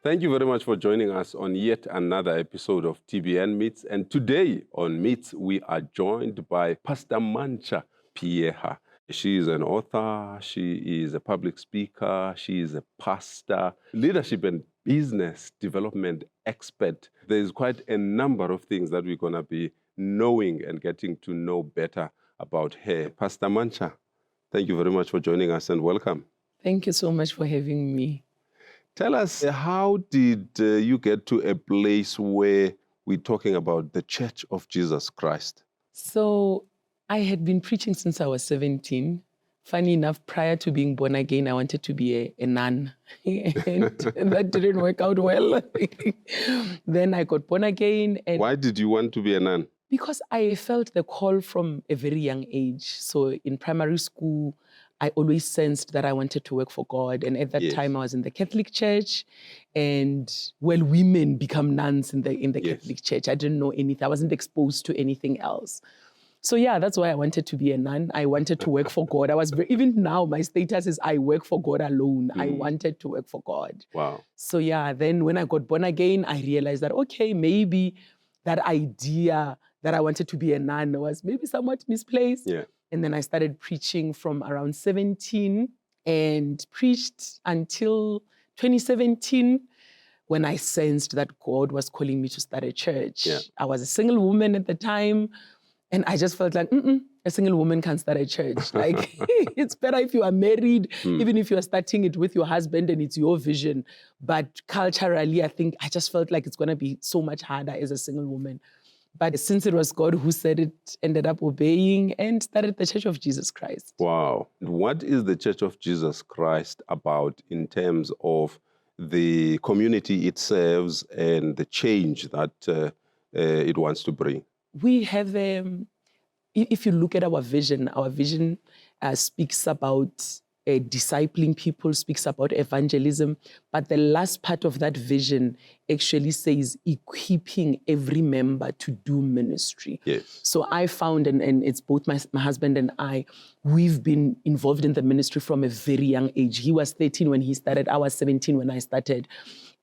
Thank you very much for joining us on yet another episode of TBN Meets. And today on Meets, we are joined by Pastor Mantsha Pheeha. She is an author, she is a public speaker, she is a pastor, leadership and business development expert. There's quite a number of things that we're going to be knowing and getting to know better about her. Pastor Mantsha, thank you very much for joining us and welcome. Thank you so much for having me. Tell us, how did you get to a place where we're talking about the Church of Jesus Christ? So I had been preaching since I was 17. Funny enough, prior to being born again, I wanted to be a nun. And that didn't work out well. Then I got born again. And why did you want to be a nun? Because I felt the call from a very young age. So in primary school, I always sensed that I wanted to work for God. And at that time, I was in the Catholic Church. And, well, women become nuns in the Catholic Church. I didn't know anything. I wasn't exposed to anything else. So, yeah, that's why I wanted to be a nun. I wanted to work for God. Even now, my status is I work for God alone. I wanted to work for God. Wow. So, yeah, then when I got born again, I realized that, okay, maybe that idea that I wanted to be a nun was maybe somewhat misplaced. Yeah. And then I started preaching from around 17 and preached until 2017 when I sensed that God was calling me to start a church. Yeah. I was a single woman at the time, and I just felt like, a single woman can't start a church. Like, it's better if you are married, even if you are starting it with your husband and it's your vision. But culturally, I just felt like it's going to be so much harder as a single woman. But since it was God who said it, ended up obeying and started the Church of Jesus Christ. Wow. What is the Church of Jesus Christ about in terms of the community it serves and the change that it wants to bring? We have, if you look at our vision speaks about discipling people, speaks about evangelism, but the last part of that vision actually says equipping every member to do ministry. Yes. So I found, and it's both my husband and I, we've been involved in the ministry from a very young age. He was 13 when he started, I was 17 when I started.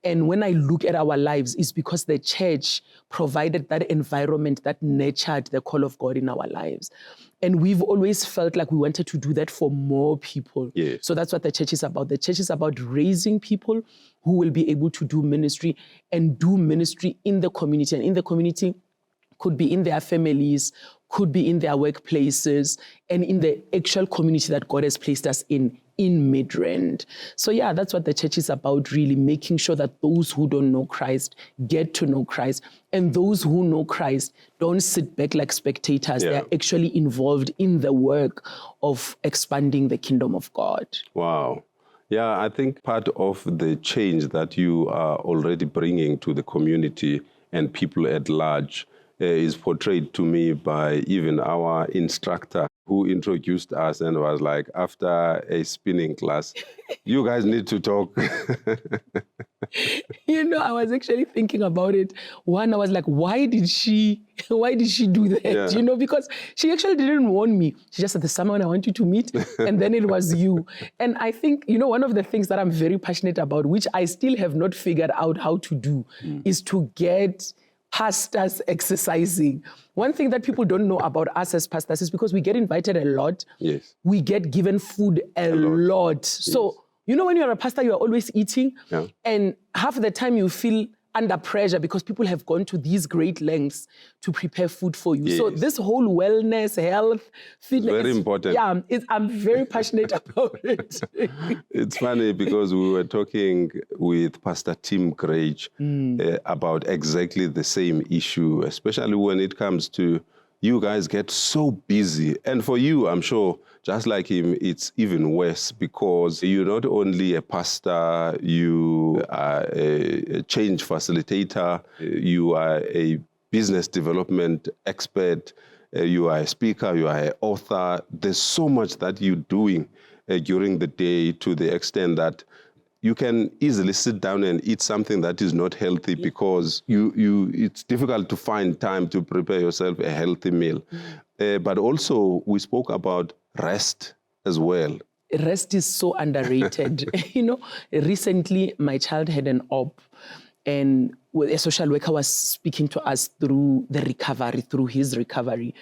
And when I look at our lives, it's because the church provided that environment that nurtured the call of God in our lives. And we've always felt like we wanted to do that for more people. Yes. So that's what the church is about. The church is about raising people who will be able to do ministry and do ministry in the community. And in the community could be in their families, could be in their workplaces, and in the actual community that God has placed us in Midrand. So yeah, that's what the church is about, really making sure that those who don't know Christ get to know Christ. And those who know Christ don't sit back like spectators. They're actually involved in the work of expanding the kingdom of God. Wow. Yeah, I think part of the change that you are already bringing to the community and people at large is portrayed to me by even our instructor who introduced us and was like, after a spinning class, you guys need to talk. I was actually thinking about it. One, I was like, why did she do that? Yeah. Because she actually didn't warn me. She just said, there's someone I want you to meet. And then it was you. And I think, one of the things that I'm very passionate about, which I still have not figured out how to do, is to get pastors exercising. One thing that people don't know about us as pastors is because we get invited a lot. Yes. We get given food a lot. Yes. So, when you're a pastor, you're always eating. Yeah. And half the time you feel under pressure because people have gone to these great lengths to prepare food for you. Yes. So this whole wellness, health, fitness. Very important. Yeah, I'm very passionate about it. It's funny because we were talking with Pastor Tim Grage about exactly the same issue, especially when it comes to you guys get so busy. And for you, I'm sure, just like him, it's even worse because you're not only a pastor, you are a change facilitator, you are a business development expert, you are a speaker, you are an author. There's so much that you're doing during the day to the extent that you can easily sit down and eat something that is not healthy because it's difficult to find time to prepare yourself a healthy meal. But also, we spoke about rest as well. rest is so underrated. Recently my child had an op, and a social worker was speaking to us through his recovery,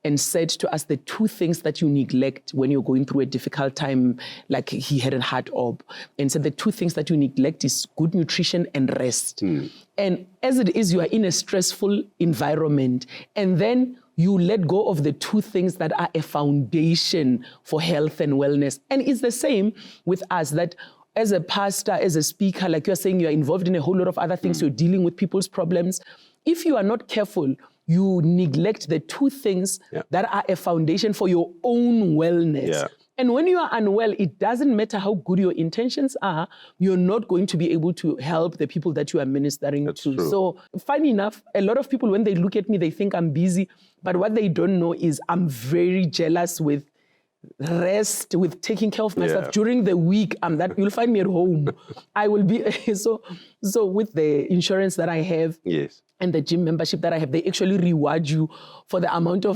and said to us the two things that you neglect when you're going through a difficult time, like he had a heart op, and said the two things that you neglect is good nutrition and rest. And as it is, you are in a stressful environment, and then you let go of the two things that are a foundation for health and wellness. And it's the same with us, that as a pastor, as a speaker, like you're saying, you're involved in a whole lot of other things, you're dealing with people's problems. If you are not careful, you neglect the two things that are a foundation for your own wellness. Yeah. And when you are unwell, it doesn't matter how good your intentions are, you're not going to be able to help the people that you are ministering to. True. So funny enough, a lot of people, when they look at me, they think I'm busy, but what they don't know is I'm very jealous with rest, with taking care of myself. During the week, you'll find me at home. I will be, so with the insurance that I have, and the gym membership that I have, they actually reward you for the amount of,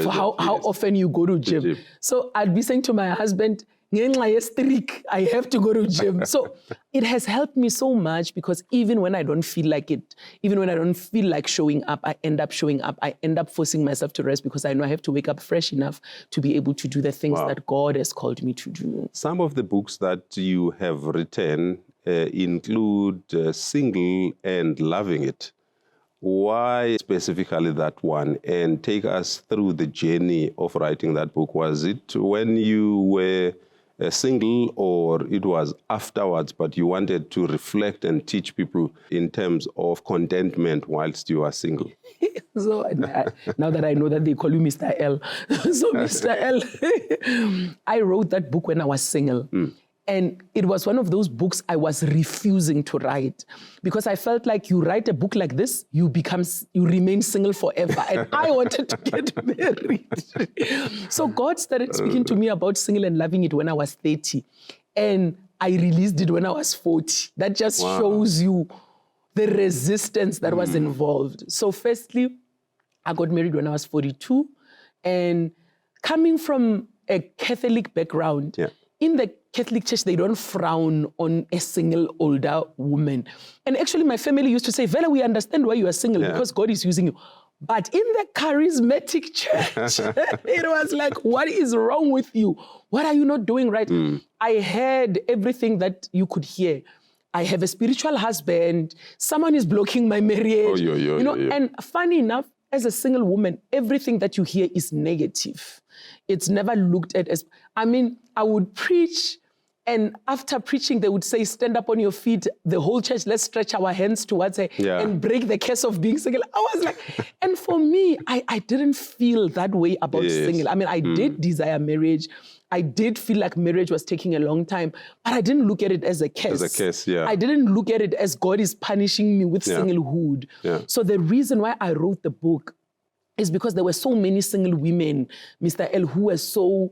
for how often you go to gym. So I'd be saying to my husband, I have to go to gym. So it has helped me so much, because even when I don't feel like it, even when I don't feel like showing up, I end up showing up. I end up forcing myself to rest, because I know I have to wake up fresh enough to be able to do the things that God has called me to do. Some of the books that you have written include Single and Loving It. Why specifically that one? And take us through the journey of writing that book. Was it when you were single, or it was afterwards, but you wanted to reflect and teach people in terms of contentment whilst you are single? So now that I know that they call you Mr. L. So Mr. L, I wrote that book when I was single. And it was one of those books I was refusing to write, because I felt like you write a book like this, you remain single forever. And I wanted to get married. So God started speaking to me about Single and Loving It when I was 30. And I released it when I was 40. That just shows you the resistance that was involved. So firstly, I got married when I was 42. And coming from a Catholic background, in the Catholic Church, they don't frown on a single older woman. And actually, my family used to say, Vela, we understand why you are single, because God is using you. But in the charismatic church, it was like, what is wrong with you? What are you not doing right? I heard everything that you could hear. I have a spiritual husband. Someone is blocking my marriage. And funny enough, as a single woman, everything that you hear is negative. It's never looked at as, I would preach, and after preaching, they would say, stand up on your feet, the whole church, let's stretch our hands towards her and break the curse of being single. I was like, and for me, I didn't feel that way about single. I did desire marriage. I did feel like marriage was taking a long time, but I didn't look at it as a curse. As a curse, I didn't look at it as God is punishing me with singlehood. So the reason why I wrote the book is because there were so many single women, Mr. L, who were so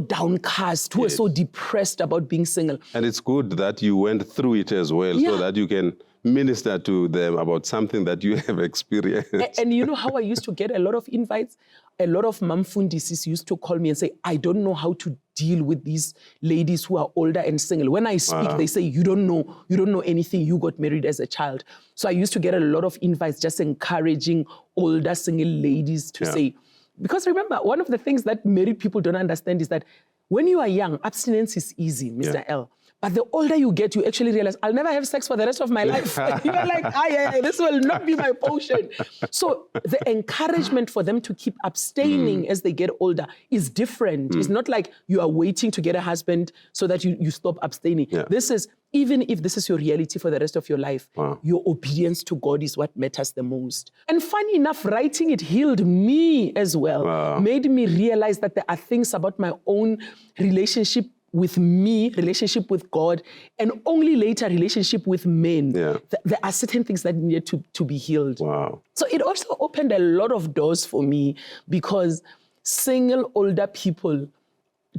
downcast, who were so depressed about being single. And it's good that you went through it as well, so that you can minister to them about something that you have experienced. And you know how I used to get a lot of invites? A lot of mamfundisis used to call me and say, I don't know how to deal with these ladies who are older and single. When I speak, they say, you don't know anything, you got married as a child. So I used to get a lot of invites just encouraging older single ladies to say, because remember, one of the things that married people don't understand is that when you are young, abstinence is easy, Mr. L. But the older you get, you actually realize, I'll never have sex for the rest of my life. You're like, this will not be my potion. So the encouragement for them to keep abstaining as they get older is different. It's not like you are waiting to get a husband so that you stop abstaining. This is, even if this is your reality for the rest of your life, your obedience to God is what matters the most. And funny enough, writing it healed me as well. Made me realize that there are things about my own relationship with me, relationship with God, and only later relationship with men. There are certain things that needed to be healed. So it also opened a lot of doors for me, because single older people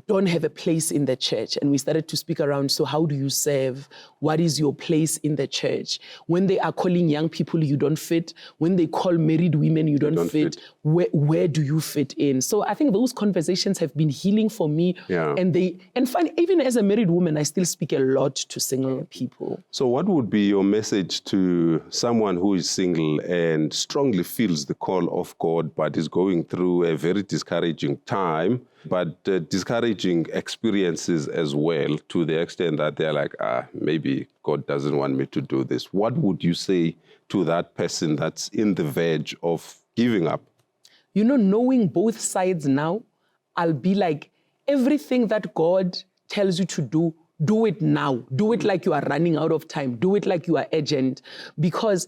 don't have a place in the church. And we started to speak around, so how do you serve? What is your place in the church? When they are calling young people, you don't fit. When they call married women, you don't fit. Where do you fit in? So I think those conversations have been healing for me. Yeah. And fun, even as a married woman, I still speak a lot to single people. So what would be your message to someone who is single and strongly feels the call of God, but is going through a very discouraging time, but discouraging experiences as well, to the extent that they're like, maybe God doesn't want me to do this? What would you say to that person that's in the verge of giving up? You know, knowing both sides now, I'll be like, everything that God tells you to do it now. Do it like you are running out of time. Do it like you are urgent. Because,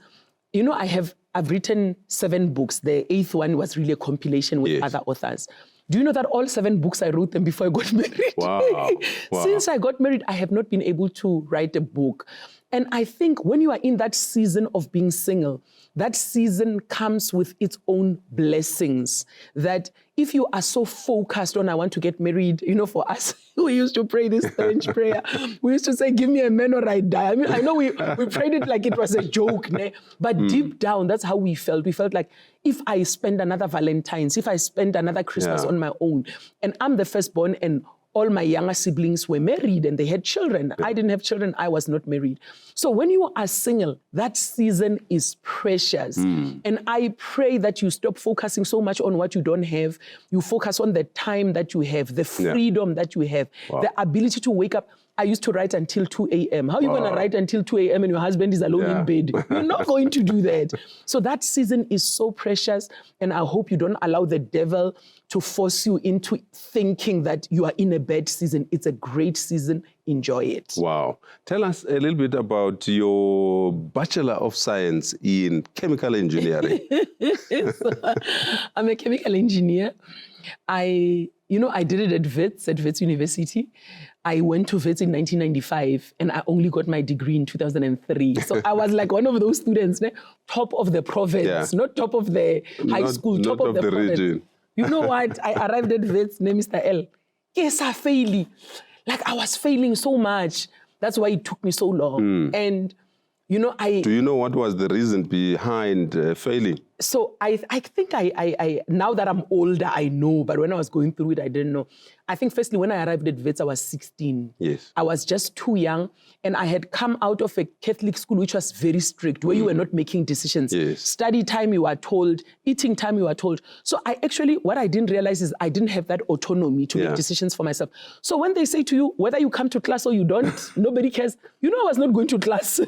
you know, I've written 7 books. The 8th one was really a compilation with other authors. Do you know that all 7 books, I wrote them before I got married? Wow. Since I got married, I have not been able to write a book. And I think when you are in that season of being single, that season comes with its own blessings. That if you are so focused on, I want to get married, you know, for us, we used to pray this strange prayer. We used to say, give me a man or I die. I mean, I know we prayed it like it was a joke, but deep down, that's how we felt. We felt like, if I spend another Valentine's, if I spend another Christmas on my own, and I'm the firstborn and all my younger siblings were married and they had children. I didn't have children. I was not married. So when you are single, that season is precious. And I pray that you stop focusing so much on what you don't have. You focus on the time that you have, the freedom that you have, the ability to wake up. I used to write until 2 a.m. How are you going to write until 2 a.m. and your husband is alone in bed? You're not going to do that. So that season is so precious. And I hope you don't allow the devil to force you into thinking that you are in a bad season. It's a great season. Enjoy it. Wow. Tell us a little bit about your Bachelor of Science in Chemical Engineering. So, I'm a chemical engineer. I did it at Wits University. I went to Wits in 1995 and I only got my degree in 2003. So I was like one of those students, top of the province, not top of the high school, top of the province. Region. You know what? I arrived at Wits, name Mr. L. Yes, I failed. Like I was failing so much. That's why it took me so long. And, you know, Do you know what was the reason behind failing? So I think I now that I'm older, I know, but when I was going through it, I didn't know. I think firstly, when I arrived at Wits, I was 16. Yes. I was just too young, and I had come out of a Catholic school, which was very strict, where you were not making decisions. Yes. Study time, you are told. Eating time, you are told. So what I didn't realize is I didn't have that autonomy to make decisions for myself. So when they say to you, whether you come to class or you don't, nobody cares. You know, I was not going to class.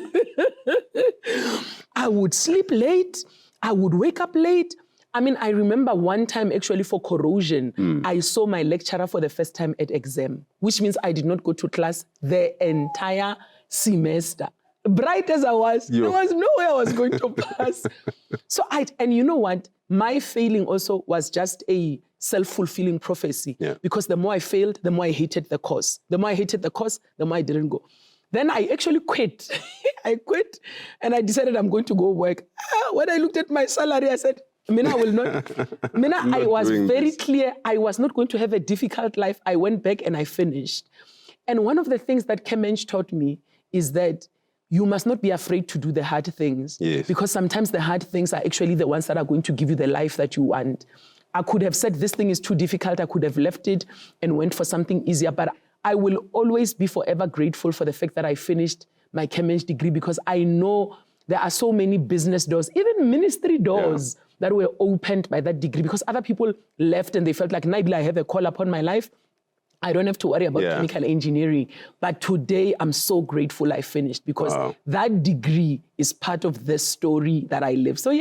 I would sleep late. I would wake up late. I mean, I remember one time actually for corrosion, I saw my lecturer for the first time at exam, which means I did not go to class the entire semester. Bright as I was, there was no way I was going to pass. So and you know what? My failing also was just a self-fulfilling prophecy. Because the more I failed, the more I hated the course. The more I hated the course, the more I didn't go. Then I actually quit. I quit and I decided I'm going to go work. When I looked at my salary, I said, Mina, I will not. Mina, I was very clear. I was not going to have a difficult life. I went back and I finished. And one of the things that Kemench taught me is that you must not be afraid to do the hard things. Yes. Because sometimes the hard things are actually the ones that are going to give you the life that you want. I could have said this thing is too difficult. I could have left it and went for something easier. But I will always be forever grateful for the fact that I finished my Kemench degree, because I know there are so many business doors, even ministry doors that were opened by that degree, because other people left and they felt like, Naibila, I have a call upon my life. I don't have to worry about chemical engineering. But today, I'm so grateful I finished, because that degree is part of the story that I live. So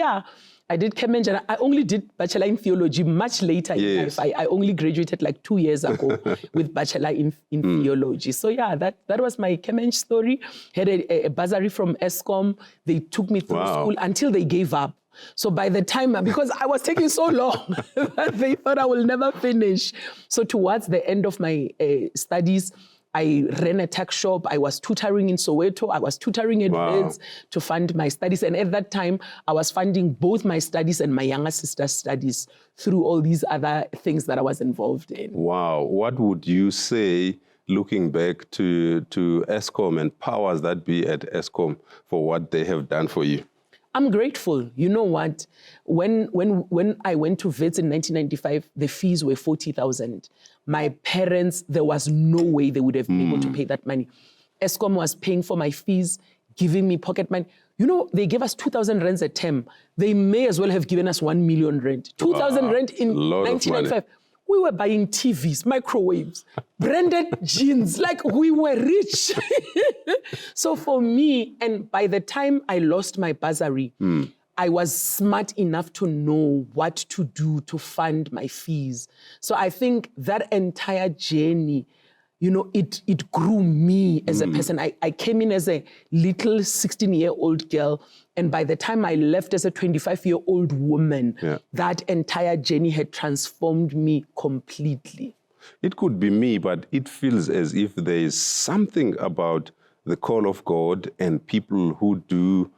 I did Kemench, and I only did Bachelor in Theology much later in life. I only graduated like 2 years ago with Bachelor in Theology. So that was my Kemench story. Had a bursary from ESCOM. They took me through school until they gave up. So by the time, because I was taking so long, they thought I will never finish. So towards the end of my studies, I ran a tech shop. I was tutoring in Soweto. I was tutoring at Wits to fund my studies. And at that time, I was funding both my studies and my younger sister's studies through all these other things that I was involved in. Wow. What would you say, looking back to Eskom and powers that be at Eskom, for what they have done for you? I'm grateful. You know what? When I went to Wits in 1995, the fees were 40,000. My parents, there was no way they would have been able to pay that money. Eskom was paying for my fees, giving me pocket money. You know, they gave us 2,000 rands a term. They may as well have given us 1 million rand. 2,000 rand in 1995. We were buying TVs, microwaves, branded jeans, like we were rich. So for me, and by the time I lost my bursary, I was smart enough to know what to do to fund my fees. So I think that entire journey, you know, it grew me as a person. I came in as a little 16-year-old girl, and by the time I left as a 25-year-old woman, that entire journey had transformed me completely. It could be me, but it feels as if there is something about the call of God and people who do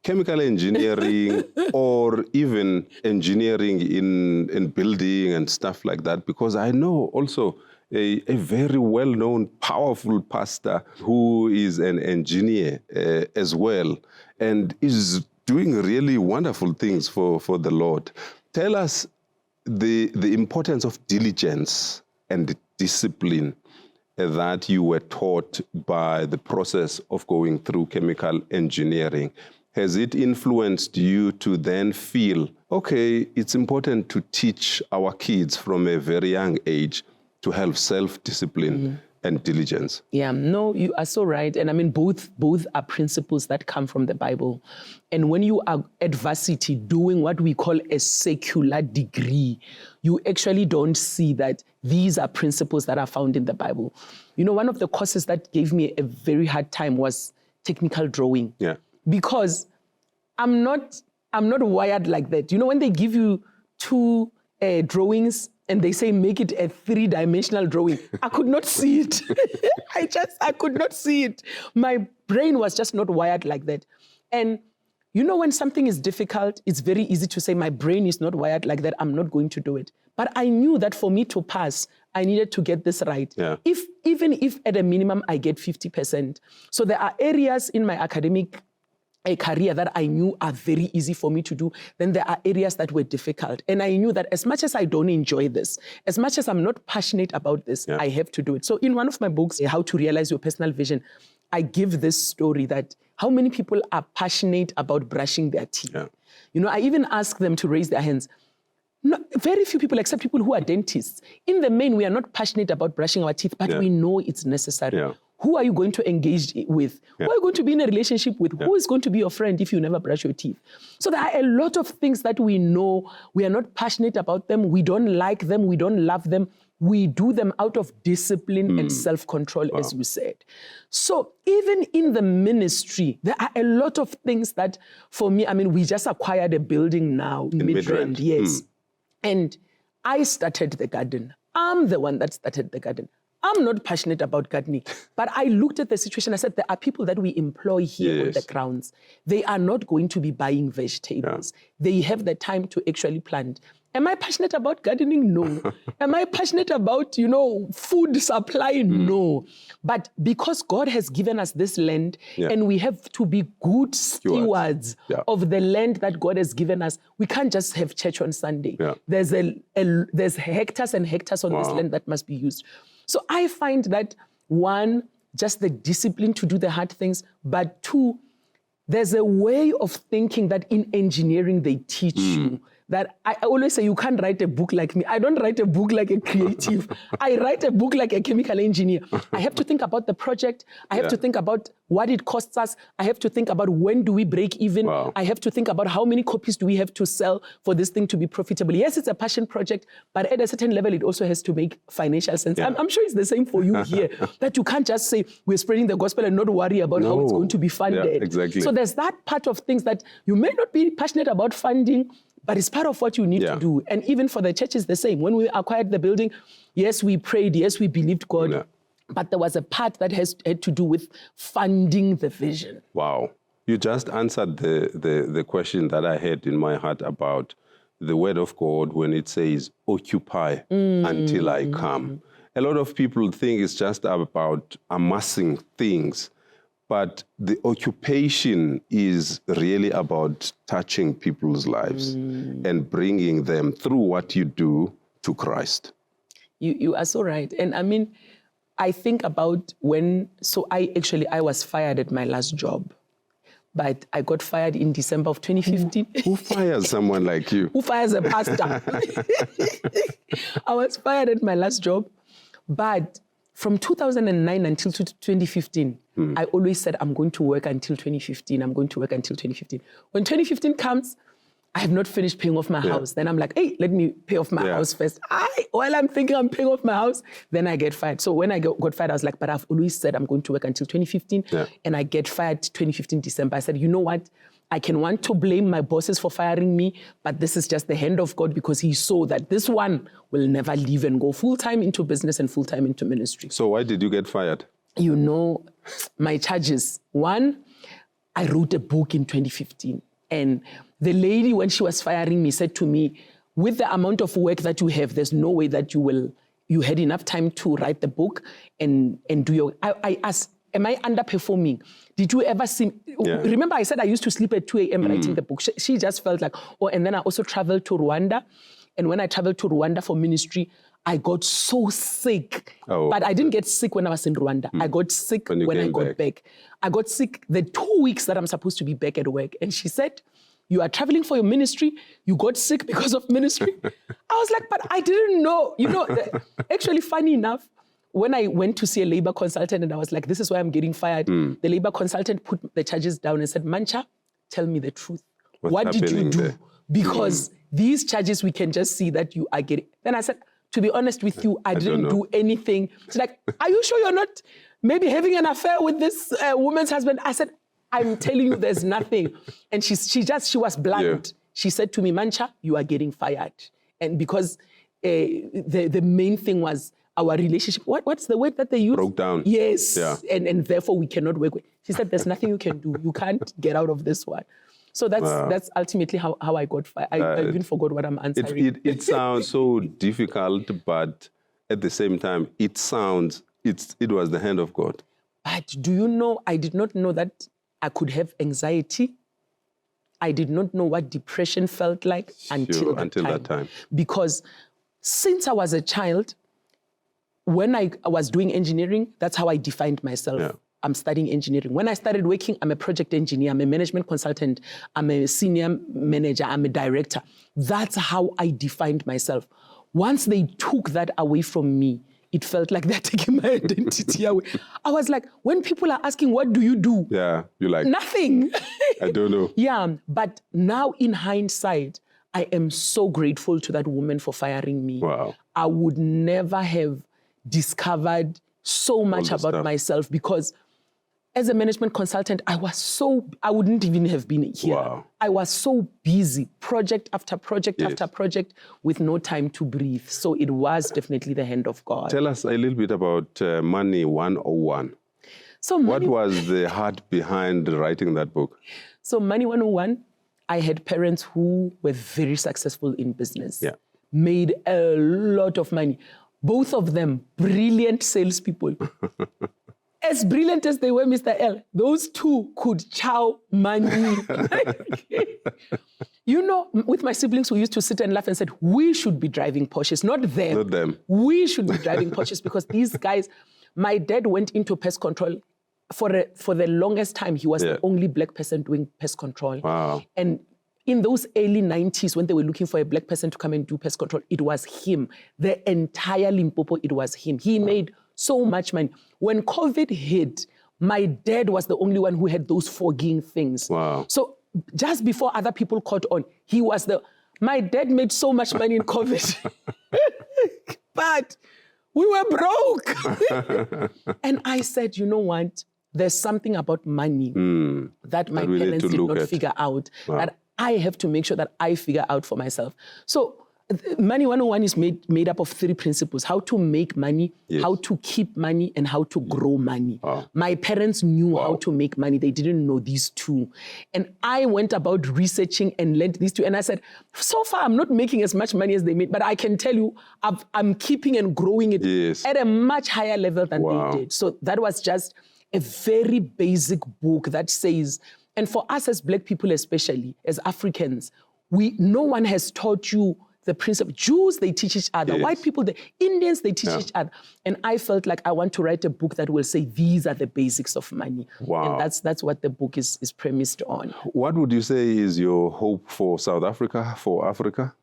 chemical engineering or even engineering in building and stuff like that, because I know also a very well-known, powerful pastor who is an engineer as well and is doing really wonderful things for the Lord. Tell us the importance of diligence and discipline that you were taught by the process of going through chemical engineering. Has it influenced you to then feel, okay, it's important to teach our kids from a very young age to have self-discipline and diligence? Yeah, no, you are so right. And I mean, both are principles that come from the Bible. And when you are at varsity doing what we call a secular degree, you actually don't see that these are principles that are found in the Bible. You know, one of the courses that gave me a very hard time was technical drawing. Yeah. Because I'm not wired like that. You know, when they give you two drawings and they say, make it a 3-dimensional drawing, I could not see it. I could not see it. My brain was just not wired like that. And you know, when something is difficult, it's very easy to say, my brain is not wired like that, I'm not going to do it. But I knew that for me to pass, I needed to get this right. Yeah. Even if at a minimum I get 50%. So there are areas in my academic career that I knew are very easy for me to do. Then there are areas that were difficult. And I knew that as much as I don't enjoy this, as much as I'm not passionate about this, I have to do it. So in one of my books, How to Realize Your Personal Vision, I give this story that how many people are passionate about brushing their teeth. Yeah. You know, I even ask them to raise their hands. No, very few people, except people who are dentists. In the main, we are not passionate about brushing our teeth, but we know it's necessary. Yeah. Who are you going to engage with? Who are you going to be in a relationship with? Who is going to be your friend if you never brush your teeth? So there are a lot of things that we know. We are not passionate about them. We don't like them. We don't love them. We do them out of discipline and self-control, as you said. So even in the ministry, there are a lot of things that, for me, I mean, we just acquired a building now in Midrand, yes. And I started the garden. I'm the one that started the garden. I'm not passionate about gardening, but I looked at the situation. I said, there are people that we employ here on the grounds. They are not going to be buying vegetables. They have the time to actually plant. Am I passionate about gardening? No. Am I passionate about, you know, food supply? No. But because God has given us this land and we have to be good stewards of the land that God has given us, we can't just have church on Sunday. There's hectares and hectares on this land that must be used. So I find that, one, just the discipline to do the hard things, but two, there's a way of thinking that in engineering they teach you. That I always say, you can't write a book like me. I don't write a book like a creative. I write a book like a chemical engineer. I have to think about the project. I have to think about what it costs us. I have to think about when do we break even. I have to think about how many copies do we have to sell for this thing to be profitable. Yes, it's a passion project, but at a certain level, it also has to make financial sense. I'm sure it's the same for you here, that you can't just say, we're spreading the gospel and not worry about how it's going to be funded. Yeah, exactly. So there's that part of things that you may not be passionate about funding, but it's part of what you need to do. And even for the church, it's the same. When we acquired the building, yes, we prayed. Yes, we believed God. But there was a part that had to do with funding the vision. Wow. You just answered the question that I had in my heart about the word of God when it says, occupy until I come. A lot of people think it's just about amassing things, but the occupation is really about touching people's lives and bringing them through what you do to Christ. You are so right. And I mean, I think about I was fired at my last job, but I got fired in December of 2015. Who fires someone like you? Who fires a pastor? I was fired at my last job, but from 2009 until 2015, I always said, I'm going to work until 2015. I'm going to work until 2015. When 2015 comes, I have not finished paying off my house. Then I'm like, hey, let me pay off my house first. While I'm thinking I'm paying off my house, then I get fired. So when I got fired, I was like, but I've always said I'm going to work until 2015. And I get fired 2015 December. I said, you know what? I can want to blame my bosses for firing me, but this is just the hand of God because he saw that this one will never leave and go full-time into business and full-time into ministry. So why did you get fired? You know, my charges. One, I wrote a book in 2015. And the lady, when she was firing me, said to me, with the amount of work that you have, there's no way that you had enough time to write the book and do your... I asked, am I underperforming? Did you ever see... Remember I said I used to sleep at 2 a.m. writing the book. She just felt like, and then I also traveled to Rwanda. And when I traveled to Rwanda for ministry, I got so sick. But I didn't get sick when I was in Rwanda. I got sick when I got back. I got sick the 2 weeks that I'm supposed to be back at work. And she said, you are traveling for your ministry. You got sick because of ministry. I was like, but I didn't know. You know, actually, funny enough, when I went to see a labor consultant and I was like, this is why I'm getting fired, the labor consultant put the charges down and said, Mantsha, tell me the truth. What did you do? There? Because these charges, we can just see that you are getting. Then I said, to be honest with you, I didn't do anything. She's like, are you sure you're not maybe having an affair with this woman's husband? I said, I'm telling you, there's nothing. And she was blunt. She said to me, Mantsha, you are getting fired. And because the main thing was our relationship. What's the word that they use? Broke down. Yes. Yeah. And therefore we cannot work with. She said, there's nothing you can do. You can't get out of this one. So that's ultimately how I got fired. I even forgot what I'm answering. It sounds so difficult, but at the same time, it was the hand of God. But do you know, I did not know that I could have anxiety. I did not know what depression felt like until that time. Because since I was a child, when I was doing engineering, that's how I defined myself. Yeah. I'm studying engineering. When I started working, I'm a project engineer, I'm a management consultant, I'm a senior manager, I'm a director. That's how I defined myself. Once they took that away from me, it felt like they're taking my identity away. I was like, when people are asking, what do you do? Yeah, you're like... Nothing. I don't know. Yeah, but now in hindsight, I am so grateful to that woman for firing me. Wow. I would never have discovered so much about myself because as a management consultant, I wouldn't even have been here. Wow. I was so busy, project after project after project, with no time to breathe. So it was definitely the hand of God. Tell us a little bit about Money 101. So what was the heart behind writing that book? So Money 101, I had parents who were very successful in business, made a lot of money. Both of them, brilliant salespeople. As brilliant as they were, Mr. L, those two could chow money. You know, with my siblings, we used to sit and laugh and said, we should be driving Porsches, not them. Not them. We should be driving Porsches because these guys, my dad went into pest control. For the longest time, he was the only black person doing pest control. Wow. And in those early 90s, when they were looking for a black person to come and do pest control, it was him. The entire Limpopo, it was him. He made so much money. When COVID hit, my dad was the only one who had those fogging things. Wow. So just before other people caught on, my dad made so much money in COVID. But we were broke. And I said, you know what? There's something about money that my parents did not figure out, that I have to make sure that I figure out for myself. So Money 101 is made up of 3 principles: how to make money, Yes. how to keep money, and how to grow money. Wow. My parents knew Wow. how to make money. They didn't know these 2. And I went about researching and learned these 2. And I said, so far, I'm not making as much money as they made, but I can tell you, I'm keeping and growing it Yes. at a much higher level than Wow. they did. So that was just a very basic book that says, and for us as Black people especially, as Africans, no one has taught you the principle. Jews, they teach each other. Yes. White people, the Indians, they teach each other. And I felt like I want to write a book that will say, these are the basics of money. Wow. And that's what the book is premised on. What would you say is your hope for South Africa, for Africa?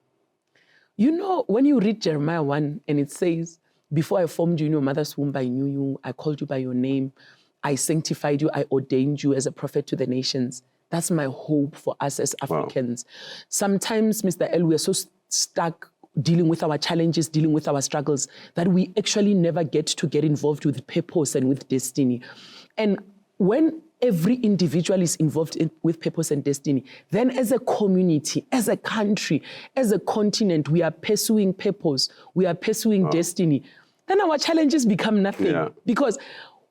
You know, when you read Jeremiah 1 and it says, before I formed you in your mother's womb, I knew you, I called you by your name, I sanctified you, I ordained you as a prophet to the nations. That's my hope for us as Africans. Wow. Sometimes, Mr. L, we are so stuck dealing with our challenges, dealing with our struggles, that we actually never get involved with purpose and with destiny. And when every individual is involved with purpose and destiny, then as a community, as a country, as a continent, we are pursuing purpose, we are pursuing destiny, then our challenges become nothing. Yeah. Because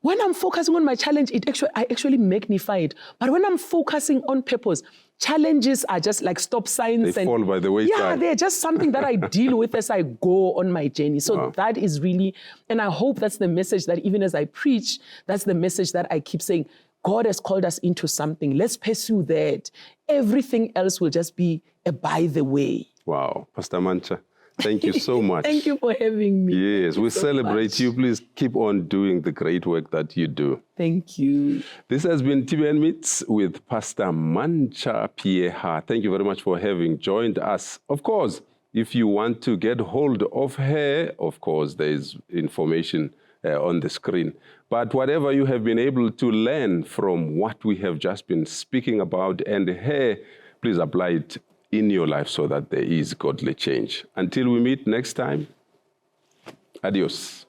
when I'm focusing on my challenge, I actually magnify it. But when I'm focusing on purpose, challenges are just like stop signs. They fall by the wayside. Yeah, they're just something that I deal with as I go on my journey. So that is really, and I hope that's the message that even as I preach, that's the message that I keep saying, God has called us into something. Let's pursue that. Everything else will just be a by the way. Wow, Pastor Mantsha. Thank you so much. Thank you for having me. Yes, we celebrate you. Please keep on doing the great work that you do. Thank you. This has been TBN Meets with Pastor Mantsha Pheeha. Thank you very much for having joined us. Of course, if you want to get hold of her, of course, there is information on the screen. But whatever you have been able to learn from what we have just been speaking about and her, please apply it in your life so that there is godly change. Until we meet next time, adios.